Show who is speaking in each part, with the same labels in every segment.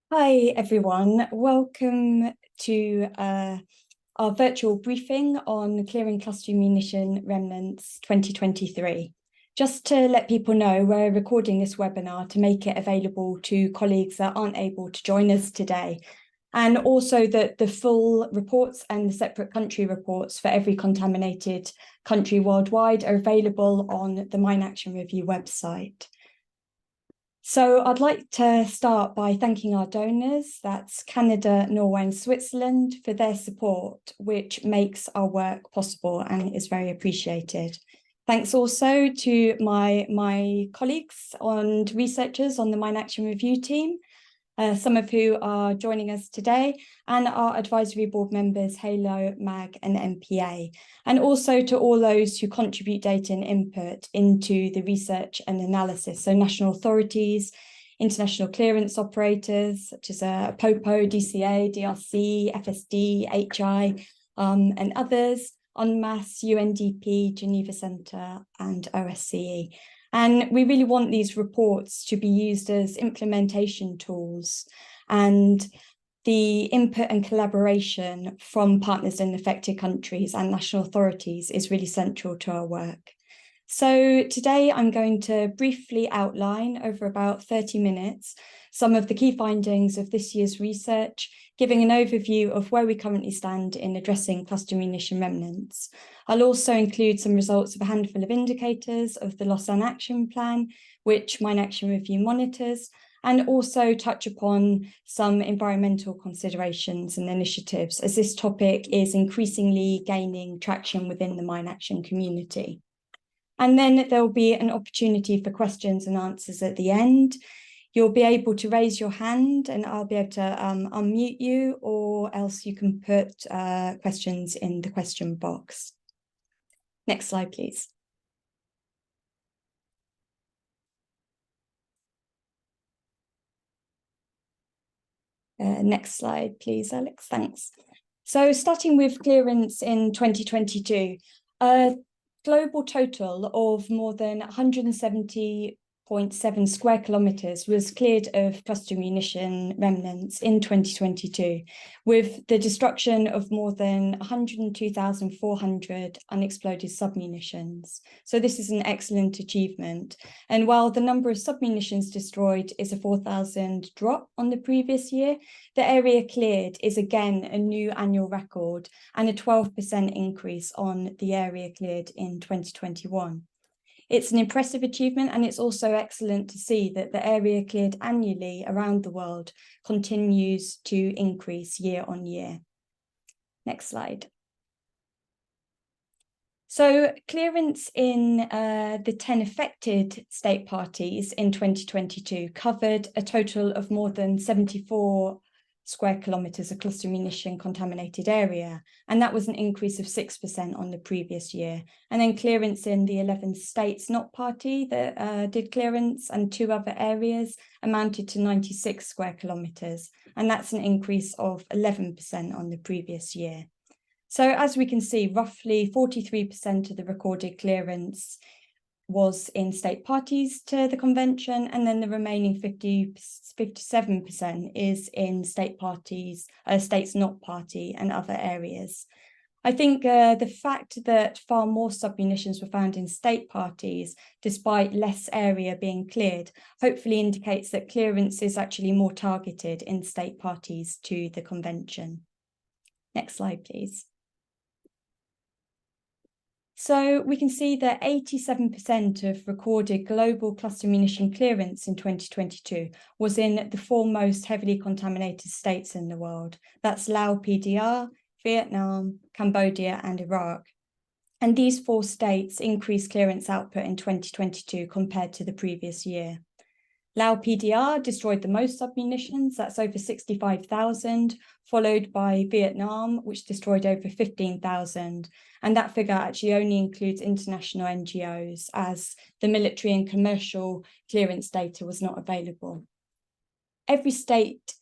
Speaker 1: Hi, everyone. Welcome to our virtual briefing on Clearing Cluster Munition Remnants 2023. Just to let people know, we're recording this webinar to make it available to colleagues that aren't able to join us today. And also that the full reports and the separate country reports for every contaminated country worldwide are available on the Mine Action Review website. So I'd like to start by thanking our donors, that's Canada, Norway and Switzerland, for their support, which makes our work possible and is very appreciated. Thanks also to my colleagues and researchers on the Mine Action Review team, some of who are joining us today, and our advisory board members, HALO, MAG and MPA, and also to all those who contribute data and input into the research and analysis, so national authorities, international clearance operators, such as POPO, DCA, DRC, FSD, HI, and others, UNMAS, UNDP, Geneva Centre and OSCE. And we really want these reports to be used as implementation tools, and the input and collaboration from partners in affected countries and national authorities is really central to our work. So today I'm going to briefly outline over about 30 minutes some of the key findings of this year's research, giving an overview of where we currently stand in addressing cluster munition remnants. I'll also include some results of a handful of indicators of the Lausanne Action Plan, which Mine Action Review monitors, and also touch upon some environmental considerations and initiatives, as this topic is increasingly gaining traction within the mine action community. And then there'll be an opportunity for questions and answers at the end. You'll be able to raise your hand and I'll be able to unmute you, or else you can put questions in the question box. Next slide, please. Next slide, please, Alex. Thanks. So starting with clearance in 2022, global total of more than 170.7 square kilometres was cleared of cluster munition remnants in 2022, with the destruction of more than 102,400 unexploded submunitions. So this is an excellent achievement. And while the number of submunitions destroyed is a 4,000 drop on the previous year, the area cleared is again a new annual record and a 12% increase on the area cleared in 2021. It's an impressive achievement, and it's also excellent to see that the area cleared annually around the world continues to increase year on year. Next slide. So clearance in the 10 affected state parties in 2022 covered a total of more than 74 square kilometres of cluster munition contaminated area, and that was an increase of 6% on the previous year. And then clearance in the 11 states not party that did clearance and 2 other areas amounted to 96 square kilometres, and that's an increase of 11% on the previous year. So as we can see, roughly 43% of the recorded clearance was in state parties to the convention, and then the remaining 57% is in state parties, states not party and other areas. I think the fact that far more submunitions were found in state parties, despite less area being cleared, hopefully indicates that clearance is actually more targeted in state parties to the convention. Next slide, please. So we can see that 87% of recorded global cluster munition clearance in 2022 was in the 4 most heavily contaminated states in the world. That's Laos PDR, Vietnam, Cambodia and Iraq. And these 4 states increased clearance output in 2022 compared to the previous year. Laos PDR destroyed the most submunitions, that's over 65,000, followed by Vietnam, which destroyed over 15,000. And that figure actually only includes international NGOs, as the military and commercial clearance data was not available. Every state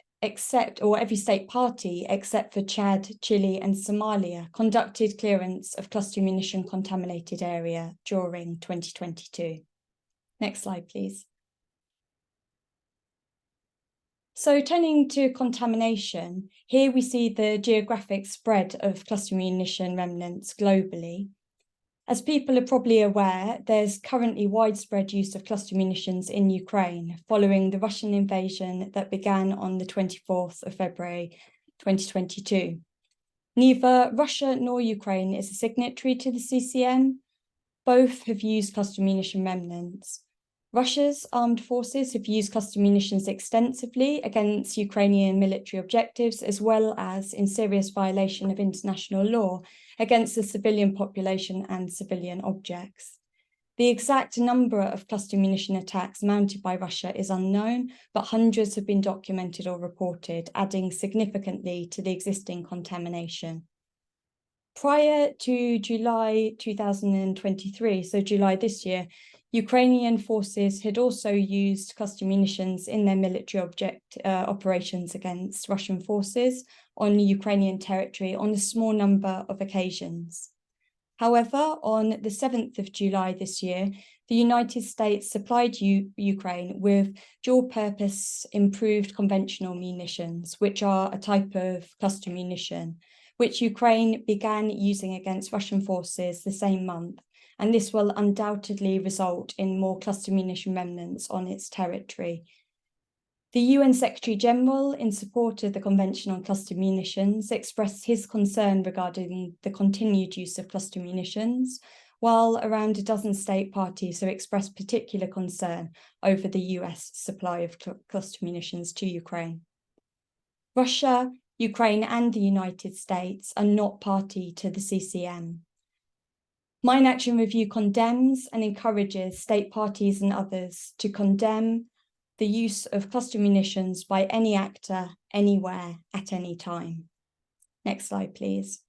Speaker 1: party, except for Chad, Chile and Somalia, conducted clearance of cluster munition contaminated area during 2022. Next slide, please. So turning to contamination, here we see the geographic spread of cluster munition remnants globally. As people are probably aware, there's currently widespread use of cluster munitions in Ukraine following the Russian invasion that began on the 24th of February 2022. Neither Russia nor Ukraine is a signatory to the CCM. Both have used cluster munition remnants. Russia's armed forces have used cluster munitions extensively against Ukrainian military objectives, as well as in serious violation of international law against the civilian population and civilian objects. The exact number of cluster munition attacks mounted by Russia is unknown, but hundreds have been documented or reported, adding significantly to the existing contamination. Prior to July 2023, so July this year, Ukrainian forces had also used cluster munitions in their military operations against Russian forces on Ukrainian territory on a small number of occasions. However, on the 7th of July this year, the United States supplied Ukraine with dual-purpose improved conventional munitions, which are a type of cluster munition, which Ukraine began using against Russian forces the same month, and this will undoubtedly result in more cluster munition remnants on its territory. The UN Secretary General, in support of the Convention on Cluster Munitions, expressed his concern regarding the continued use of cluster munitions, while around a dozen state parties have expressed particular concern over the US supply of cluster munitions to Ukraine. Russia, Ukraine, and the United States are not party to the CCM. Mine Action Review condemns and encourages state parties and others to condemn the use of cluster munitions by any actor, anywhere, at any time. Next slide, please.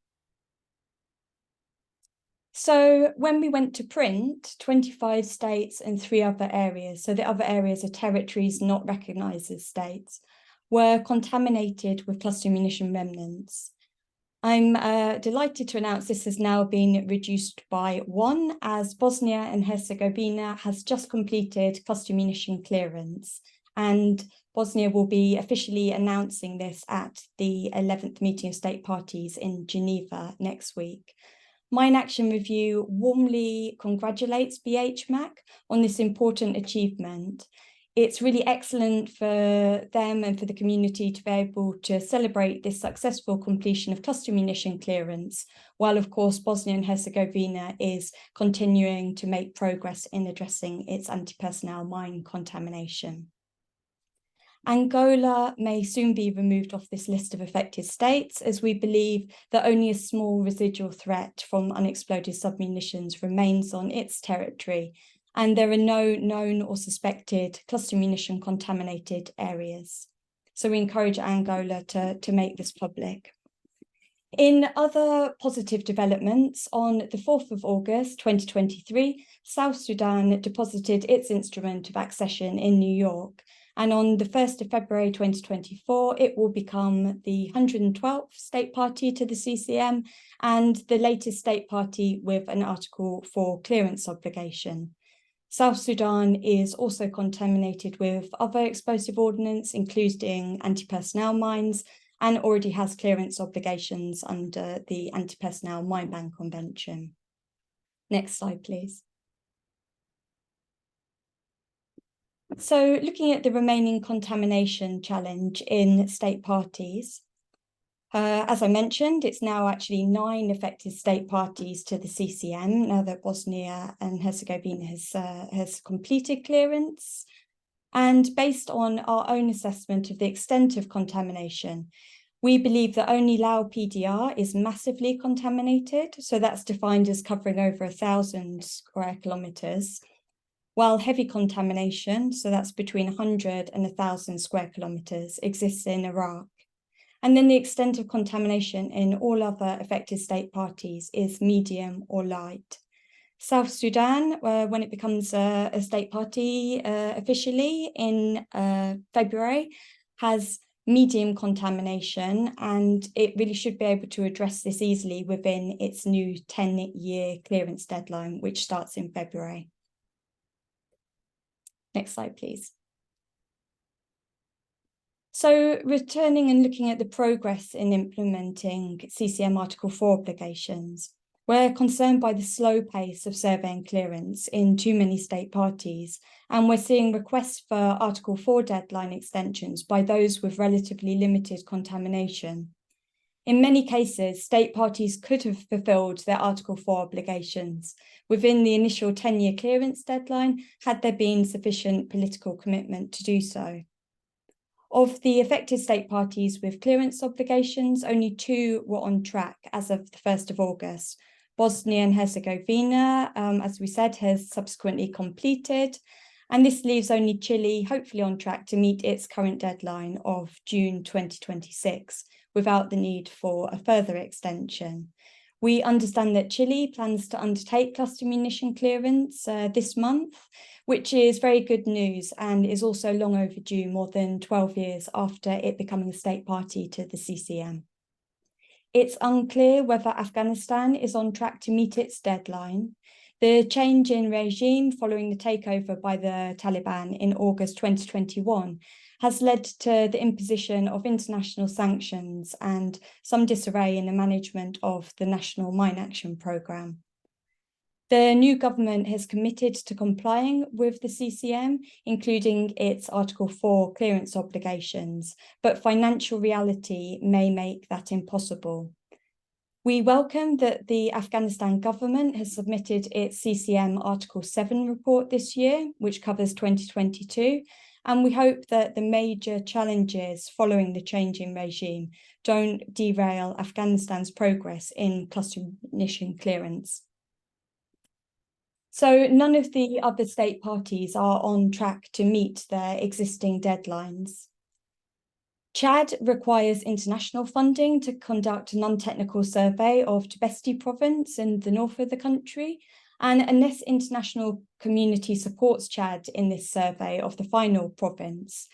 Speaker 1: So when we went to print, 25 states and 3 other areas, so the other areas are territories not recognised as states, were contaminated with cluster munition remnants. I'm delighted to announce this has now been reduced by 1, as Bosnia and Herzegovina has just completed cluster munition clearance, and Bosnia will be officially announcing this at the 11th meeting of state parties in Geneva next week. Mine Action Review warmly congratulates BHMAC on this important achievement. It's really excellent for them and for the community to be able to celebrate this successful completion of cluster munition clearance, while of course Bosnia and Herzegovina is continuing to make progress in addressing its anti-personnel mine contamination. Angola may soon be removed off this list of affected states, as we believe that only a small residual threat from unexploded submunitions remains on its territory, and there are no known or suspected cluster munition contaminated areas. So we encourage Angola to make this public. In other positive developments, on the 4th of August 2023, South Sudan deposited its instrument of accession in New York, and on the 1st of February 2024, it will become the 112th state party to the CCM and the latest state party with an Article 4 clearance obligation. South Sudan is also contaminated with other explosive ordnance, including anti-personnel mines, and already has clearance obligations under the Anti-Personnel Mine Ban Convention. Next slide, please. So looking at the remaining contamination challenge in state parties, as I mentioned, it's now actually 9 affected state parties to the CCM, now that Bosnia and Herzegovina has completed clearance. And based on our own assessment of the extent of contamination, we believe that only Lao PDR is massively contaminated, so that's defined as covering over 1,000 square kilometres, while heavy contamination, so that's between 100 and 1,000 square kilometres, exists in Iraq. And then the extent of contamination in all other affected state parties is medium or light. South Sudan, when it becomes a state party officially in February, has medium contamination, and it really should be able to address this easily within its new 10-year clearance deadline, which starts in February. Next slide, please. So returning and looking at the progress in implementing CCM Article 4 obligations, we're concerned by the slow pace of survey and clearance in too many state parties, and we're seeing requests for Article 4 deadline extensions by those with relatively limited contamination. In many cases, state parties could have fulfilled their Article 4 obligations within the initial 10-year clearance deadline had there been sufficient political commitment to do so. Of the affected state parties with clearance obligations, only 2 were on track as of the 1st of August. Bosnia and Herzegovina, as we said, has subsequently completed, and this leaves only Chile hopefully on track to meet its current deadline of June 2026 without the need for a further extension. We understand that Chile plans to undertake cluster munition clearance this month, which is very good news and is also long overdue, more than 12 years after it becoming a state party to the CCM. It's unclear whether Afghanistan is on track to meet its deadline. The change in regime following the takeover by the Taliban in August 2021 has led to the imposition of international sanctions and some disarray in the management of the National Mine Action Plan. The new government has committed to complying with the CCM, including its Article 4 clearance obligations, but financial reality may make that impossible. We welcome that the Afghanistan government has submitted its CCM Article 7 report this year, which covers 2022, and we hope that the major challenges following the change in regime don't derail Afghanistan's progress in cluster munition clearance. So none of the other state parties are on track to meet their existing deadlines. Chad requires international funding to conduct a non-technical survey of Tibesti province in the north of the country, and unless international community supports Chad in this survey of the final province,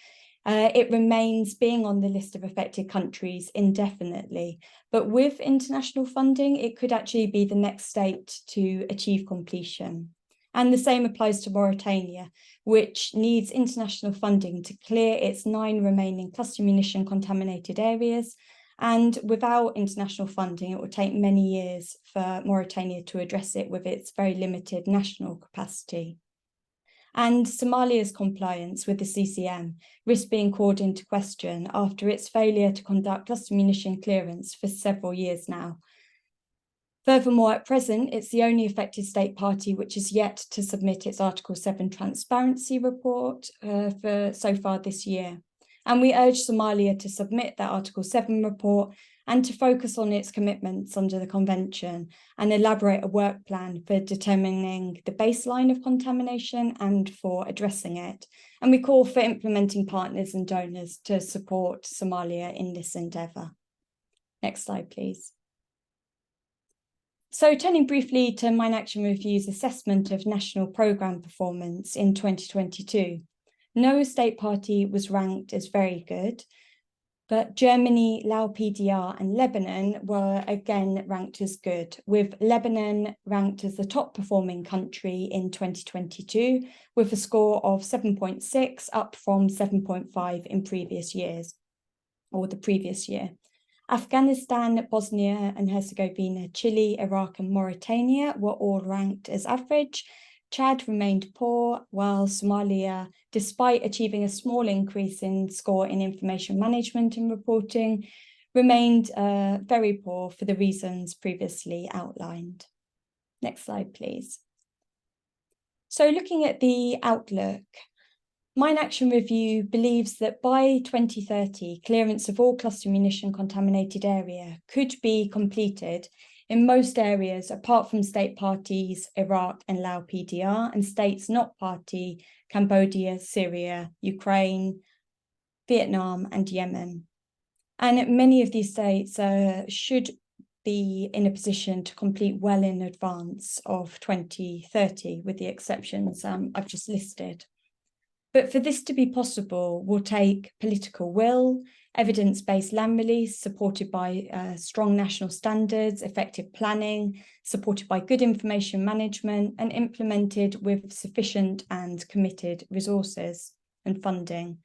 Speaker 1: it remains being on the list of affected countries indefinitely. But with international funding, it could actually be the next state to achieve completion. And the same applies to Mauritania, which needs international funding to clear its 9 remaining cluster munition contaminated areas. And without international funding, it will take many years for Mauritania to address it with its very limited national capacity. And Somalia's compliance with the CCM risks being called into question after its failure to conduct cluster munition clearance for several years now. Furthermore, at present, it's the only affected state party which is yet to submit its Article 7 transparency report for so far this year. And we urge Somalia to submit that Article 7 report and to focus on its commitments under the Convention and elaborate a work plan for determining the baseline of contamination and for addressing it. And we call for implementing partners and donors to support Somalia in this endeavour. Next slide, please. So turning briefly to Mine Action Review's assessment of national programme performance in 2022. No state party was ranked as very good, but Germany, Laos PDR and Lebanon were again ranked as good, with Lebanon ranked as the top performing country in 2022, with a score of 7.6, up from 7.5 in previous years, or the previous year. Afghanistan, Bosnia and Herzegovina, Chile, Iraq and Mauritania were all ranked as average. Chad remained poor, while Somalia, despite achieving a small increase in score in information management and reporting, remained very poor for the reasons previously outlined. Next slide, please. So looking at the outlook, Mine Action Review believes that by 2030, clearance of all cluster munition contaminated area could be completed in most areas apart from state parties Iraq and Laos PDR and states not party Cambodia, Syria, Ukraine, Vietnam and Yemen. And many of these states should be in a position to complete well in advance of 2030, with the exceptions I've just listed. But for this to be possible will take political will, evidence-based land release supported by strong national standards, effective planning, supported by good information management and implemented with sufficient and committed resources and funding.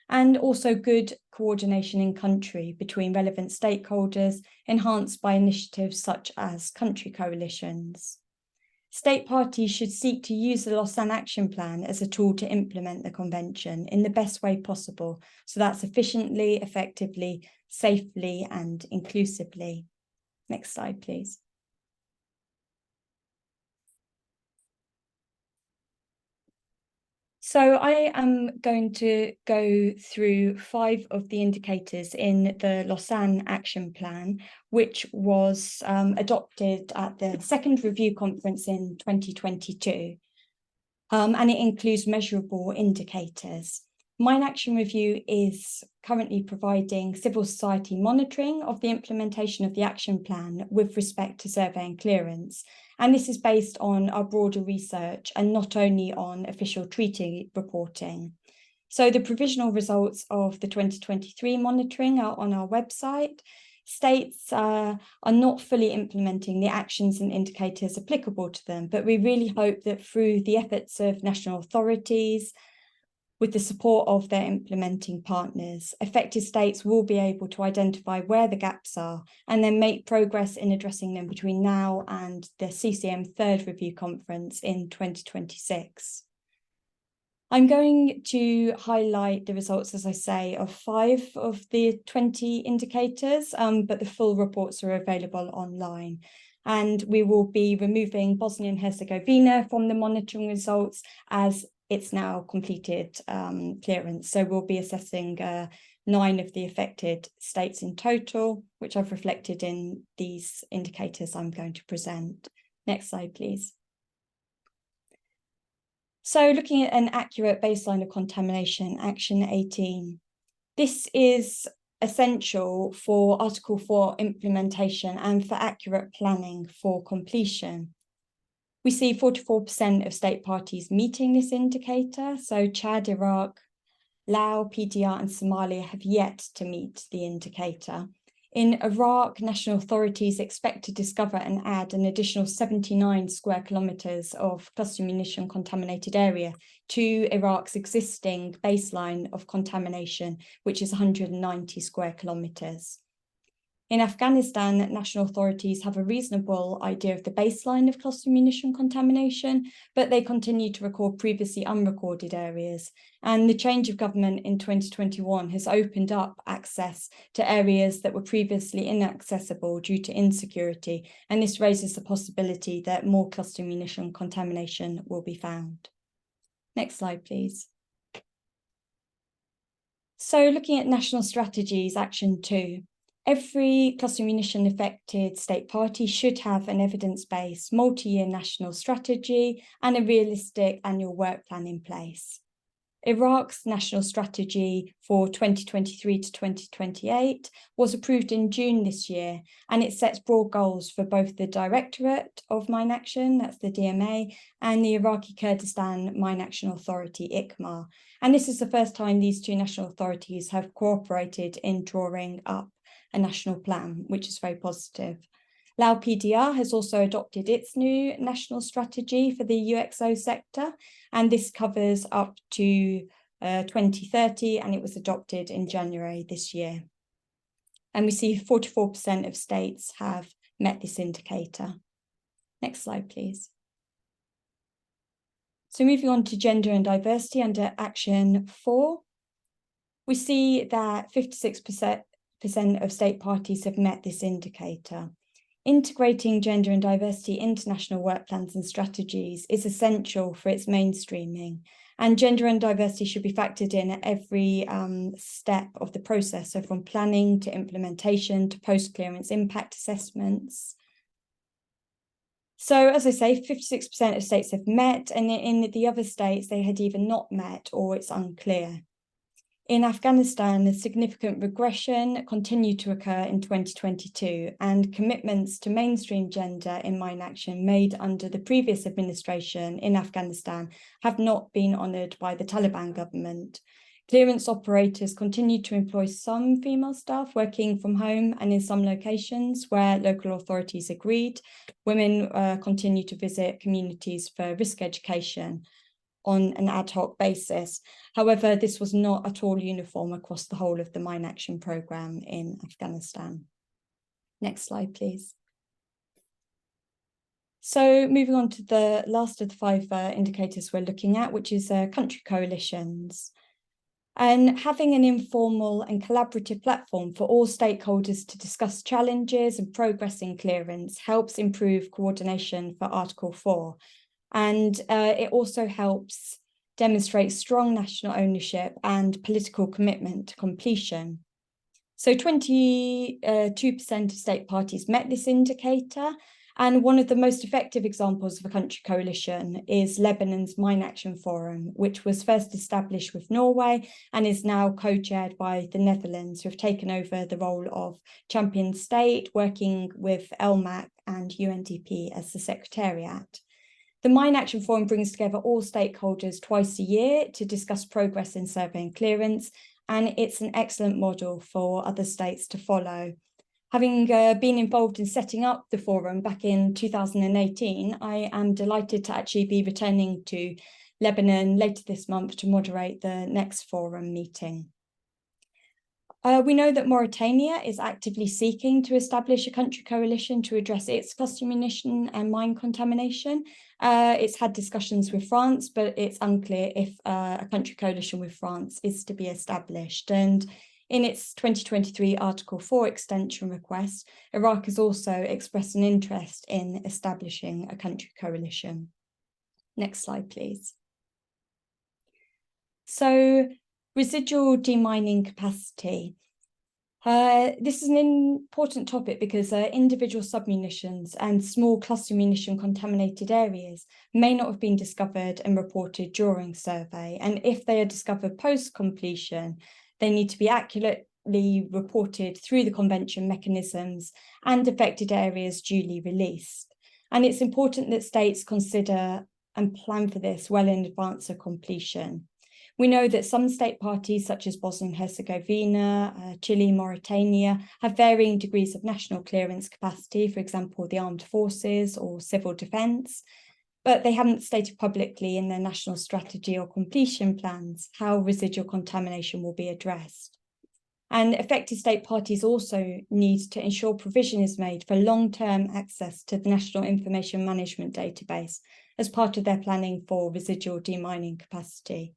Speaker 1: and also good coordination in country between relevant stakeholders, enhanced by initiatives such as country coalitions. State parties should seek to use the Lausanne Action Plan as a tool to implement the Convention in the best way possible, so that's efficiently, effectively, safely, and inclusively. Next slide, please. So I am going to go through 5 of the indicators in the Lausanne Action Plan, which was adopted at the second review conference in 2022. And it includes measurable indicators. Mine Action Review is currently providing civil society monitoring of the implementation of the action plan with respect to survey and clearance. And this is based on our broader research and not only on official treaty reporting. So the provisional results of the 2023 monitoring are on our website. States are not fully implementing the actions and indicators applicable to them, but we really hope that through the efforts of national authorities, with the support of their implementing partners, affected states will be able to identify where the gaps are and then make progress in addressing them between now and the CCM third review conference in 2026. I'm going to highlight the results, as I say, of 5 of the 20 indicators, but the full reports are available online. And we will be removing Bosnia and Herzegovina from the monitoring results as it's now completed clearance. So we'll be assessing 9 of the affected states in total, which I've reflected in these indicators I'm going to present. Next slide, please. So looking at an accurate baseline of contamination, Action 18. This is essential for Article 4 implementation and for accurate planning for completion. We see 44% of state parties meeting this indicator. So Chad, Iraq, Laos, PDR and Somalia have yet to meet the indicator. In Iraq, national authorities expect to discover and add an additional 79 square kilometers of cluster munition contaminated area to Iraq's existing baseline of contamination, which is 190 square kilometers. In Afghanistan, national authorities have a reasonable idea of the baseline of cluster munition contamination, but they continue to record previously unrecorded areas. And the change of government in 2021 has opened up access to areas that were previously inaccessible due to insecurity. And this raises the possibility that more cluster munition contamination will be found. Next slide, please. So looking at national strategies, Action 2. Every cluster munition affected state party should have an evidence-based multi-year national strategy and a realistic annual work plan in place. Iraq's national strategy for 2023 to 2028 was approved in June this year, and it sets broad goals for both the Directorate of Mine Action, that's the DMA, and the Iraqi Kurdistan Mine Action Authority, ICMA. And this is the first time these 2 national authorities have cooperated in drawing up a national plan, which is very positive. Laos PDR has also adopted its new national strategy for the UXO sector, and this covers up to 2030, and it was adopted in January this year. And we see 44% of states have met this indicator. Next slide, please. So moving on to gender and diversity under Action 4, we see that 56% of state parties have met this indicator. Integrating gender and diversity into national work plans and strategies is essential for its mainstreaming, and gender and diversity should be factored in at every step of the process, so from planning to implementation to post-clearance impact assessments. So as I say, 56% of states have met, and in the other states they had either not met or it's unclear. In Afghanistan, a significant regression continued to occur in 2022, and commitments to mainstream gender in mine action made under the previous administration in Afghanistan have not been honoured by the Taliban government. Clearance operators continue to employ some female staff working from home, and in some locations where local authorities agreed, women continue to visit communities for risk education. on an ad hoc basis. However, this was not at all uniform across the whole of the mine action programme in Afghanistan. Next slide, please. So moving on to the last of the 5 indicators we're looking at, which is country coalitions. And having an informal and collaborative platform for all stakeholders to discuss challenges and progress in clearance helps improve coordination for Article 4. And it also helps demonstrate strong national ownership and political commitment to completion. So 22% of state parties met this indicator. And one of the most effective examples of a country coalition is Lebanon's Mine Action Forum, which was first established with Norway and is now co-chaired by the Netherlands, who have taken over the role of champion state, working with LMAC and UNDP as the secretariat. The Mine Action Forum brings together all stakeholders twice a year to discuss progress in survey and clearance, and it's an excellent model for other states to follow. Having been involved in setting up the forum back in 2018, I am delighted to actually be returning to Lebanon later this month to moderate the next forum meeting. We know that Mauritania is actively seeking to establish a country coalition to address its cluster munition and mine contamination. It's had discussions with France, but it's unclear if a country coalition with France is to be established. And in its 2023 Article 4 extension request, Iraq has also expressed an interest in establishing a country coalition. Next slide, please. So, residual demining capacity. This is an important topic because individual submunitions and small cluster munition contaminated areas may not have been discovered and reported during survey. And if they are discovered post-completion, they need to be accurately reported through the convention mechanisms and affected areas duly released. And it's important that states consider and plan for this well in advance of completion. We know that some state parties, such as Bosnia and Herzegovina, Chile, Mauritania, have varying degrees of national clearance capacity, for example, the armed forces or civil defence, but they haven't stated publicly in their national strategy or completion plans how residual contamination will be addressed. And affected state parties also need to ensure provision is made for long-term access to the National Information Management Database as part of their planning for residual demining capacity.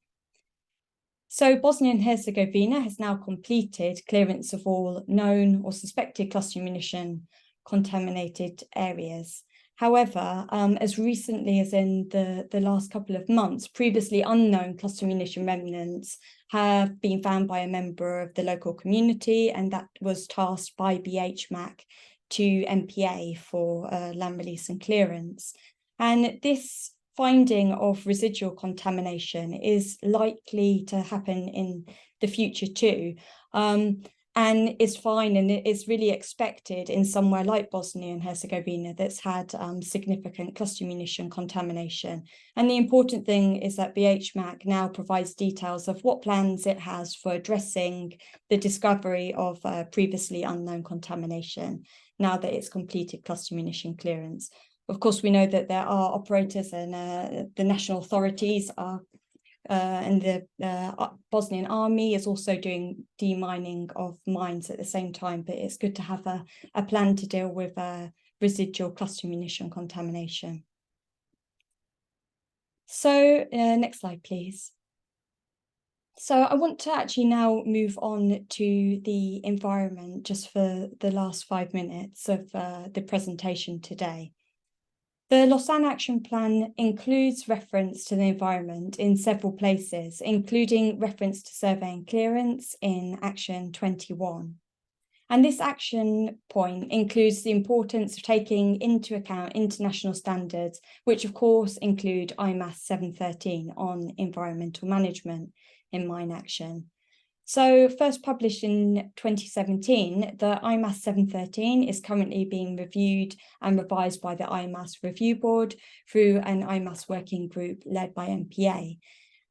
Speaker 1: So Bosnia and Herzegovina has now completed clearance of all known or suspected cluster munition contaminated areas. However, as recently as in the last couple of months, previously unknown cluster munition remnants have been found by a member of the local community, and that was tasked by BHMAC to MPA for land release and clearance. And this finding of residual contamination is likely to happen in the future too, and is fine, and it is really expected in somewhere like Bosnia and Herzegovina that's had significant cluster munition contamination. And the important thing is that BHMAC now provides details of what plans it has for addressing the discovery of previously unknown contamination now that it's completed cluster munition clearance. Of course, we know that there are operators and the national authorities are, and the Bosnian army is also doing demining of mines at the same time, but it's good to have a plan to deal with residual cluster munition contamination. So next slide, please. So I want to actually now move on to the environment just for the last 5 minutes of the presentation today. The Lausanne Action Plan includes reference to the environment in several places, including reference to survey and clearance in Action 21. And this action point includes the importance of taking into account international standards, which of course include IMAS 713 on environmental management in mine action. So first published in 2017, the IMAS 713 is currently being reviewed and revised by the IMAS Review Board through an IMAS working group led by MPA.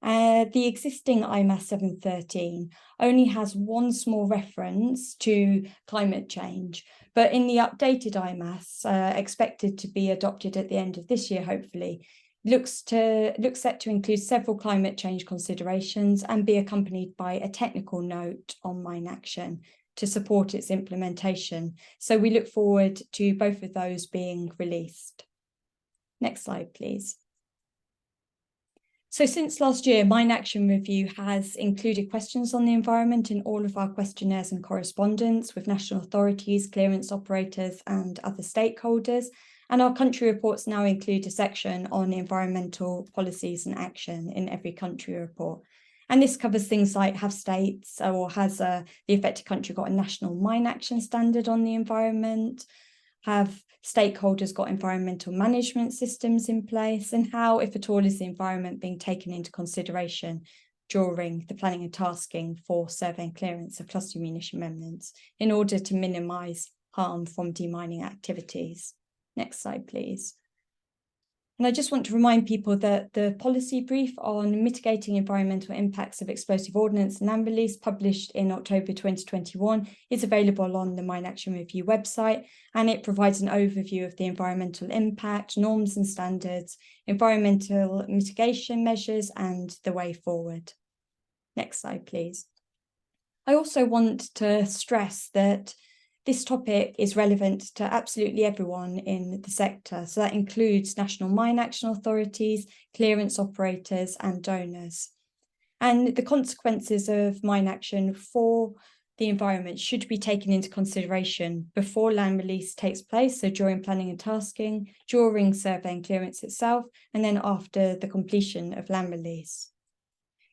Speaker 1: The existing IMAS 713 only has one small reference to climate change, but in the updated IMAS, expected to be adopted at the end of this year, hopefully, looks set to include several climate change considerations and be accompanied by a technical note on mine action to support its implementation. So we look forward to both of those being released. Next slide, please. So since last year, Mine Action Review has included questions on the environment in all of our questionnaires and correspondence with national authorities, clearance operators and other stakeholders. And our country reports now include a section on environmental policies and action in every country report. And this covers things like, have states or has the affected country got a national mine action standard on the environment? Have stakeholders got environmental management systems in place? And how, if at all, is the environment being taken into consideration during the planning and tasking for survey and clearance of cluster munition remnants in order to minimise harm from demining activities? Next slide, please. And I just want to remind people that the policy brief on mitigating environmental impacts of explosive ordnance and land release, published in October 2021, is available on the Mine Action Review website, and it provides an overview of the environmental impact, norms and standards, environmental mitigation measures, and the way forward. Next slide, please. I also want to stress that this topic is relevant to absolutely everyone in the sector. So that includes national mine action authorities, clearance operators and donors. And the consequences of mine action for the environment should be taken into consideration before land release takes place, so during planning and tasking, during survey and clearance itself, and then after the completion of land release.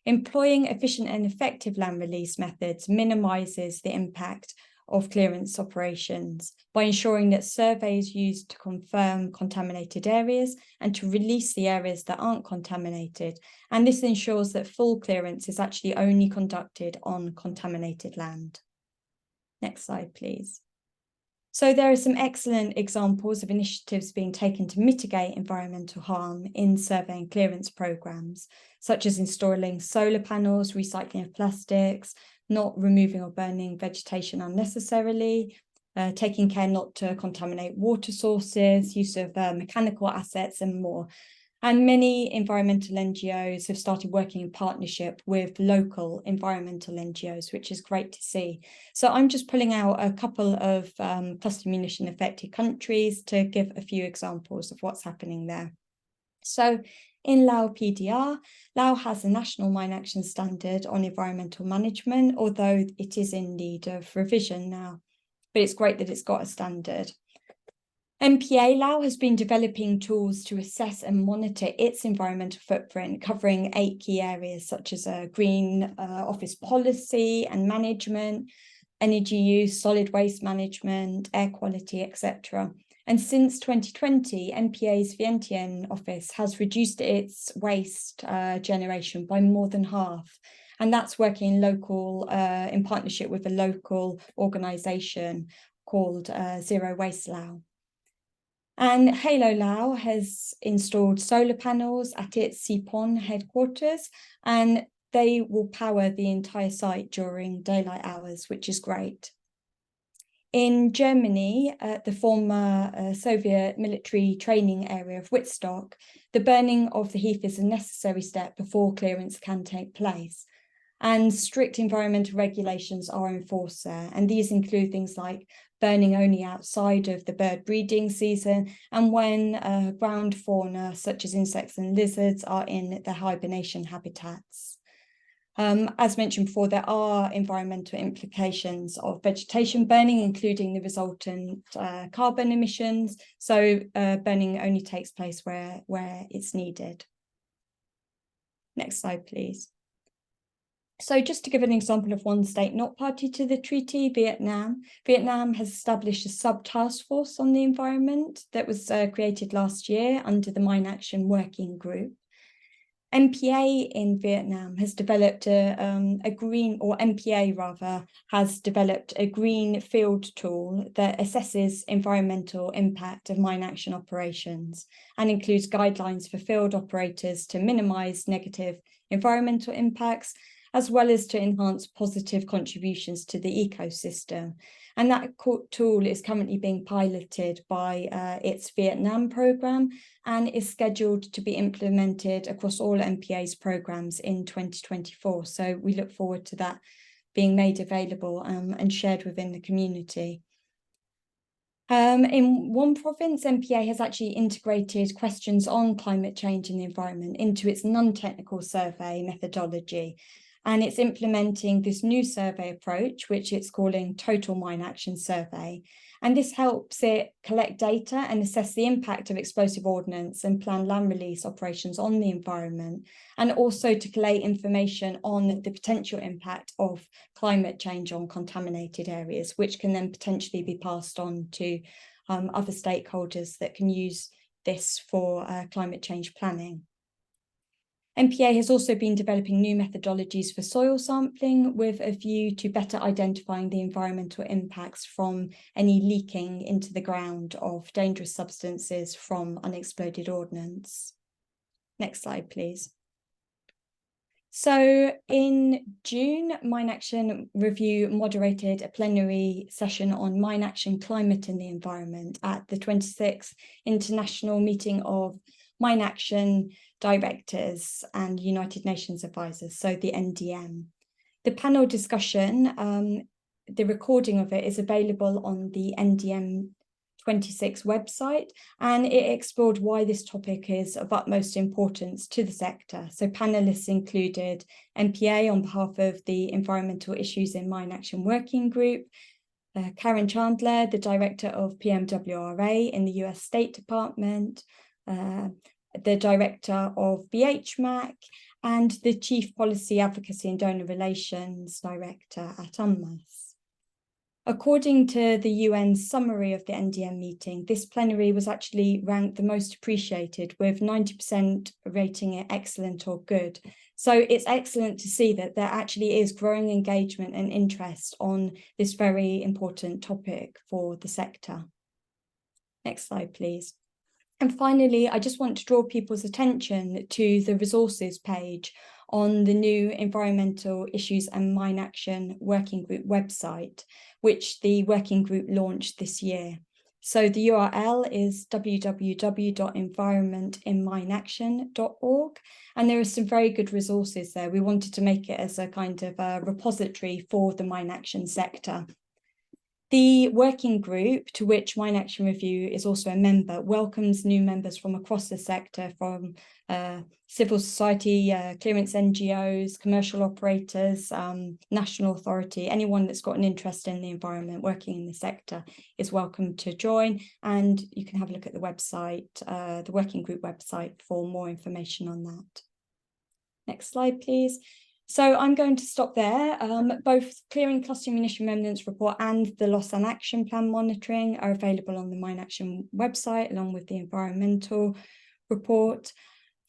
Speaker 1: Employing efficient and effective land release methods minimises the impact of clearance operations by ensuring that surveys used to confirm contaminated areas and to release the areas that aren't contaminated. And this ensures that full clearance is actually only conducted on contaminated land. Next slide, please. So there are some excellent examples of initiatives being taken to mitigate environmental harm in survey and clearance programmes, such as installing solar panels, recycling of plastics, not removing or burning vegetation unnecessarily, taking care not to contaminate water sources, use of mechanical assets and more. And many environmental NGOs have started working in partnership with local environmental NGOs, which is great to see. So I'm just pulling out a couple of cluster munition affected countries to give a few examples of what's happening there. So in Laos PDR, Laos has a national mine action standard on environmental management, although it is in need of revision now, but it's great that it's got a standard. MPA Laos has been developing tools to assess and monitor its environmental footprint, covering 8 key areas such as green office policy and management, energy use, solid waste management, air quality, etc. And since 2020, MPA's Vientiane office has reduced its waste generation by more than half. And that's working in partnership with a local organisation called Zero Waste Laos. And Halo Lao has installed solar panels at its Sipon headquarters, and they will power the entire site during daylight hours, which is great. In Germany, the former Soviet military training area of Wittstock, the burning of the heath is a necessary step before clearance can take place. And strict environmental regulations are enforced there. And these include things like burning only outside of the bird breeding season and when ground fauna, such as insects and lizards, are in their hibernation habitats. As mentioned before, there are environmental implications of vegetation burning, including the resultant carbon emissions. So burning only takes place where it's needed. Next slide, please. So just to give an example of one state not party to the treaty, Vietnam. Vietnam has established a sub-task force on the environment that was created last year under the Mine Action Working Group. MPA in Vietnam has developed has developed a green field tool that assesses environmental impact of mine action operations and includes guidelines for field operators to minimise negative environmental impacts, as well as to enhance positive contributions to the ecosystem. And that tool is currently being piloted by its Vietnam programme and is scheduled to be implemented across all MPA's programmes in 2024. So we look forward to that being made available and shared within the community. In one province, MPA has actually integrated questions on climate change and the environment into its non-technical survey methodology. And it's implementing this new survey approach, which it's calling Total Mine Action Survey. And this helps it collect data and assess the impact of explosive ordnance and plan land release operations on the environment, and also to collate information on the potential impact of climate change on contaminated areas, which can then potentially be passed on to other stakeholders that can use this for climate change planning. MPA has also been developing new methodologies for soil sampling with a view to better identifying the environmental impacts from any leaking into the ground of dangerous substances from unexploded ordnance. Next slide, please. So in June, Mine Action Review moderated a plenary session on mine action, climate and the environment at the 26th International Meeting of Mine Action Directors and United Nations Advisors, so the NDM. The panel discussion, the recording of it is available on the NDM 26 website, and it explored why this topic is of utmost importance to the sector. So panelists included MPA on behalf of the Environmental Issues in Mine Action Working Group, Karen Chandler, the Director of PMWRA in the US State Department, the Director of BHMAC, and the Chief Policy Advocacy and Donor Relations Director at UNMAS. According to the UN's summary of the NDM meeting, this plenary was actually ranked the most appreciated, with 90% rating it excellent or good. So it's excellent to see that there actually is growing engagement and interest on this very important topic for the sector. Next slide, please. And finally, I just want to draw people's attention to the resources page on the new Environmental Issues and Mine Action Working Group website, which the working group launched this year. So the URL is www.environmentinmineaction.org, and there are some very good resources there. We wanted to make it as a kind of a repository for the mine action sector. The working group, to which Mine Action Review is also a member, welcomes new members from across the sector, from civil society, clearance NGOs, commercial operators, national authority. Anyone that's got an interest in the environment working in the sector is welcome to join. And you can have a look at the website, the working group website, for more information on that. Next slide, please. So I'm going to stop there. Both Clearing Cluster Munition Remnants report and the Lausanne Action Plan monitoring are available on the Mine Action website, along with the environmental report,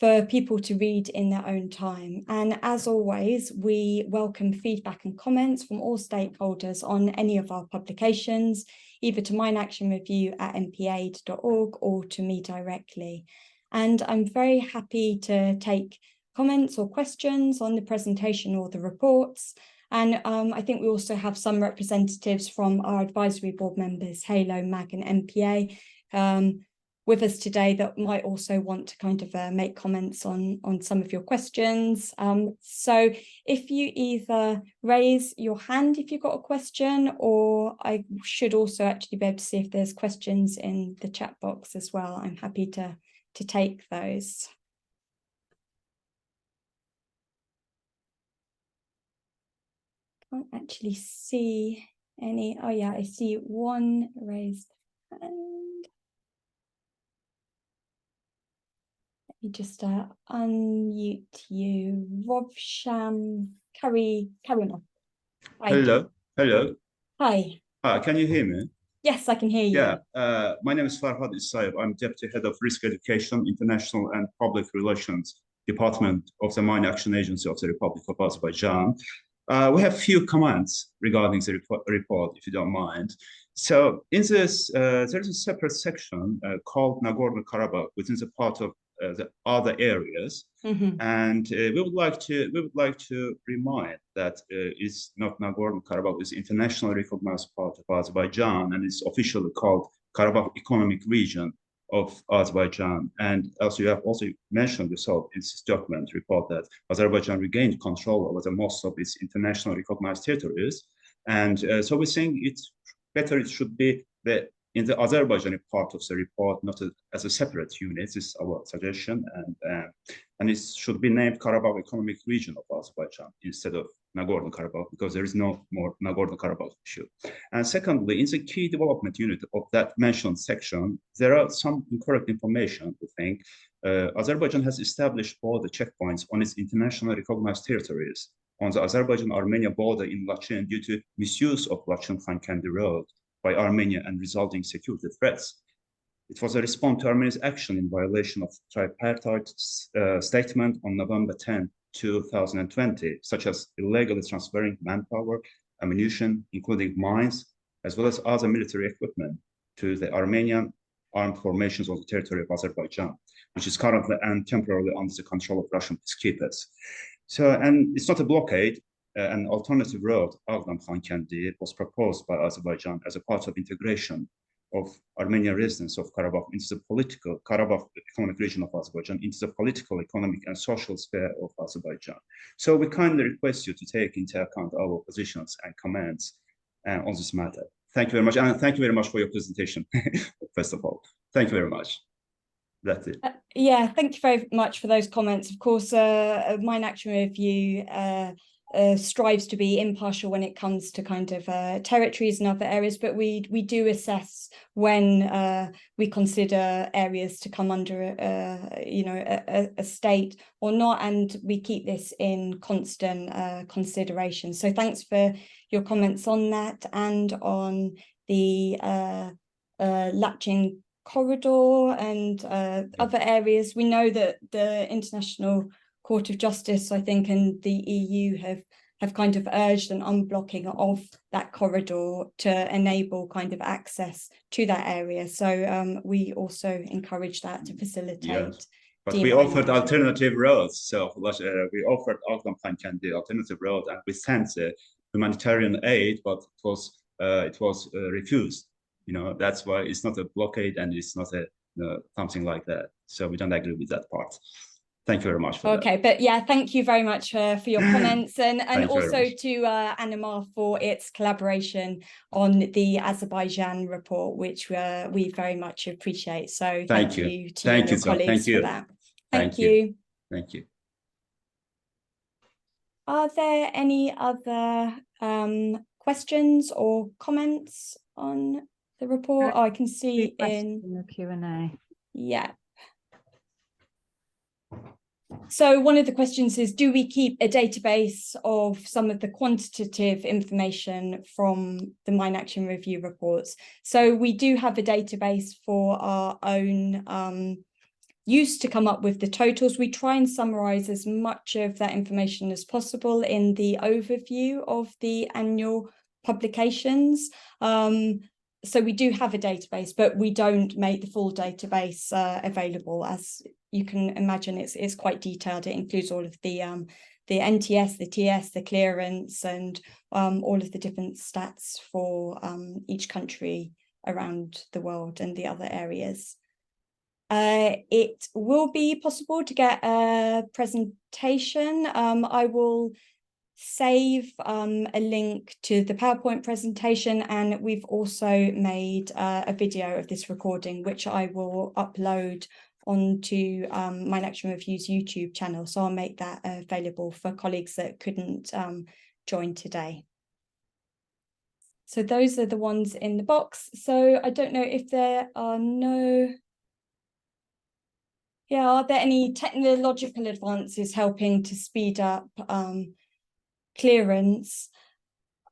Speaker 1: for people to read in their own time. And as always, we welcome feedback and comments from all stakeholders on any of our publications, either to mineactionreview@mpa.org or to me directly. And I'm very happy to take comments or questions on the presentation or the reports. And I think we also have some representatives from our advisory board members, HALO, MAG and MPA, with us today that might also want to kind of make comments on some of your questions. So if you either raise your hand if you've got a question, or I should also actually be able to see if there's questions in the chat box as well. I'm happy to take those. Can't actually see any. Oh yeah, I see one raised hand. Let me just unmute you. Rovsham Karuna.
Speaker 2: Hello.
Speaker 1: Hi.
Speaker 2: Can you hear me?
Speaker 1: Yes, I can hear you.
Speaker 2: Yeah, my name is Farhad Issayev. I'm Deputy Head of Risk Education, International and Public Relations Department of the Mine Action Agency of the Republic of Azerbaijan. We have few comments regarding the report, if you don't mind. So in this, there is a separate section called Nagorno-Karabakh within the part of the other areas. And we would like to remind that it's not Nagorno-Karabakh, is internationally recognized part of Azerbaijan, and it's officially called Karabakh Economic Region of Azerbaijan. And also you have also mentioned yourself in this document report that Azerbaijan regained control over the most of its internationally recognized territories. And so we think it's better, it should be in the Azerbaijani part of the report, not as a separate unit. This is our suggestion, and it should be named Karabakh Economic Region of Azerbaijan instead of Nagorno-Karabakh, because there is no more Nagorno-Karabakh issue. And secondly, in the key development unit of that mentioned section, there are some incorrect information, we think. Azerbaijan has established all the checkpoints on its internationally recognized territories on the Azerbaijan-Armenia border in Lachen due to misuse of Lachen-Khankandi Road by Armenia and resulting security threats. It was a response to Armenia's action in violation of tripartite statement on November 10, 2020, such as illegally transferring manpower, ammunition, including mines, as well as other military equipment to the Armenian armed formations on the territory of Azerbaijan, which is currently and temporarily under the control of Russian peacekeepers. So, and it's not a blockade. An alternative road, Agdam-Khankandi, was proposed by Azerbaijan as a part of integration of Armenian residents of Karabakh into the political Karabakh Economic Region of Azerbaijan, into the political, economic, and social sphere of Azerbaijan. So we kindly request you to take into account our positions and comments on this matter. Thank you very much, and thank you very much for your presentation, first of all. Thank you very much. That's it.
Speaker 1: Yeah, thank you very much for those comments. Of course, Mine Action Review strives to be impartial when it comes to kind of territories and other areas, but we do assess when we consider areas to come under a state or not, and we keep this in constant consideration. So thanks for your comments on that and on the Lachen corridor and other areas. We know that the International Court of Justice, I think, and the EU have kind of urged an unblocking of that corridor to enable kind of access to that area. So we also encourage that to facilitate.
Speaker 2: Yes. But we offered alternative roads. So we offered Agdam-Khankandi alternative road, and we sent the humanitarian aid, but it was refused. You know, that's why it's not a blockade and it's not a something like that. So we don't agree with that part. Thank you very much for that.
Speaker 1: Okay, but yeah, thank you very much for your comments, and also to Animar for its collaboration on the Azerbaijan report, which we very much appreciate. So thank you to your colleagues for that. Thank you.
Speaker 2: Thank you.
Speaker 1: Are there any other questions or comments on the report? Oh, I can see in
Speaker 3: the Q&A.
Speaker 1: Yeah. So one of the questions is, do we keep a database of some of the quantitative information from the Mine Action Review reports? So we do have a database for our own use to come up with the totals. We try and summarize as much of that information as possible in the overview of the annual publications. So we do have a database, but we don't make the full database available. As you can imagine, it's quite detailed. It includes all of the NTS, the TS, the clearance, and all of the different stats for each country around the world and the other areas. It will be possible to get a presentation. I will save a link to the PowerPoint presentation, and we've also made a video of this recording, which I will upload onto Mine Action Review's YouTube channel. So I'll make that available for colleagues that couldn't join today. So those are the ones in the box. So I don't know if there are are there any technological advances helping to speed up clearance?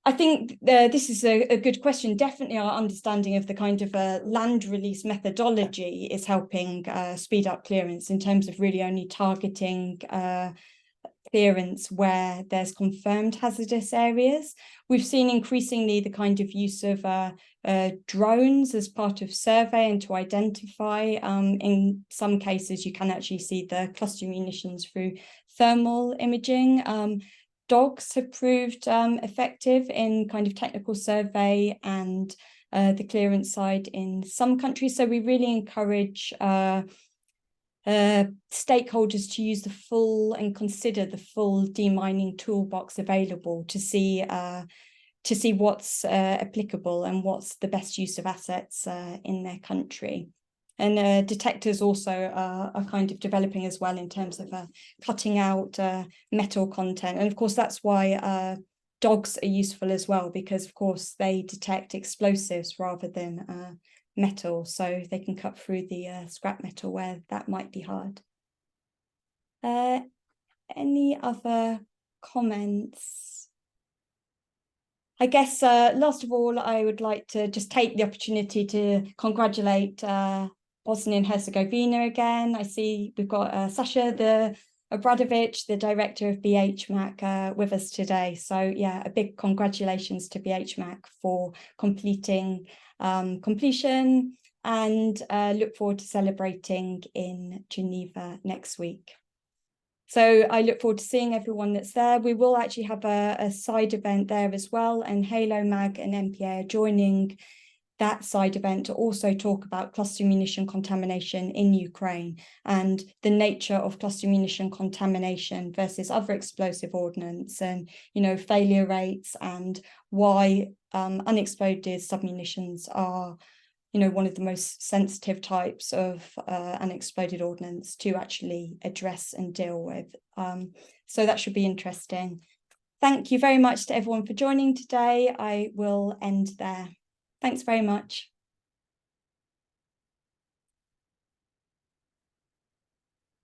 Speaker 1: I think this is a good question. Definitely our understanding of the kind of land release methodology is helping speed up clearance in terms of really only targeting clearance where there's confirmed hazardous areas. We've seen increasingly the kind of use of drones as part of survey and to identify. In some cases, you can actually see the cluster munitions through thermal imaging. Dogs have proved effective in kind of technical survey and the clearance side in some countries. So we really encourage stakeholders to use the full and consider the full demining toolbox available to see what's applicable and what's the best use of assets in their country. And detectors also are kind of developing as well in terms of cutting out metal content. And of course, that's why dogs are useful as well, because of course they detect explosives rather than metal, so they can cut through the scrap metal where that might be hard. Any other comments? I guess last of all, I would like to just take the opportunity to congratulate Bosnia and Herzegovina again. I see we've got Sasha Obradovic, the director of BHMAC, with us today. So yeah, a big congratulations to BHMAC for completion, and look forward to celebrating in Geneva next week. So I look forward to seeing everyone that's there. We will actually have a side event there as well, and Halo Mag and MPA are joining that side event to also talk about cluster munition contamination in Ukraine and the nature of cluster munition contamination versus other explosive ordnance, and failure rates, and why unexploded submunitions are one of the most sensitive types of unexploded ordnance to actually address and deal with. So that should be interesting. Thank you very much to everyone for joining today. I will end there. Thanks very much.